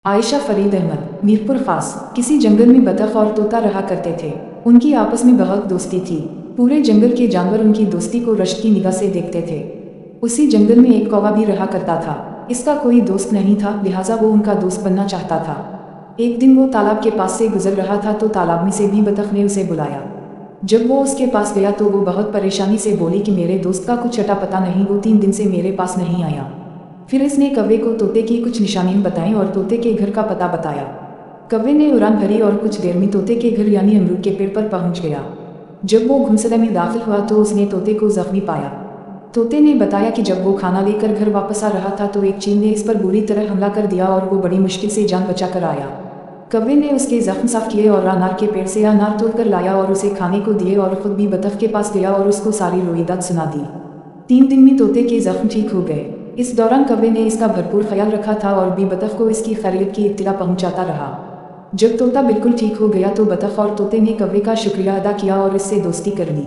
आयशा फरीद अहमद, मीरपुर खास। किसी जंगल में बतख और तोता रहा करते थे। उनकी आपस में बहुत दोस्ती थी। पूरे जंगल के जानवर उनकी दोस्ती को रश्क की निगाह से देखते थे। उसी जंगल में एक कौवा भी रहा करता था। इसका कोई दोस्त नहीं था, लिहाजा वो उनका दोस्त बनना चाहता था। एक दिन वो तालाब के पास से गुजर रहा था तो तालाब में से भी बतख ने उसे बुलाया। जब वो उसके पास गया तो वो बहुत परेशानी से बोली कि मेरे दोस्त का कुछ अता पता नहीं, वो 3 दिन से मेरे पास नहीं आया। फिर इसने कौवे को तोते की कुछ निशानियां बताईं और तोते के घर का पता बताया। कौवे ने उड़ान भरी और कुछ देर में तोते के घर यानी अमरूद के पेड़ पर पहुंच गया। जब वो घोंसले में दाखिल हुआ तो उसने तोते को जख्मी पाया। तोते ने बताया कि जब वो खाना लेकर घर वापस आ रहा था तो एक चील ने इस पर बुरी तरह हमला कर दिया और वो बड़ी मुश्किल से जान बचा कर आया। कौवे ने उसके जख्म साफ किए और अनार के पेड़ से अनार तोड़ कर लाया और उसे खाने को दिए और खुद भी बतख के पास गया और उसको सारी रोईदाद सुना दी। 3 दिन में तोते के जख्म ठीक हो गए। इस दौरान कौवे ने इसका भरपूर ख्याल रखा था और भी बतख को इसकी खैरियत की इत्तला पहुंचाता रहा। जब तोता बिल्कुल ठीक हो गया तो बतख और तोते ने कौवे का शुक्रिया अदा किया और इससे दोस्ती कर ली।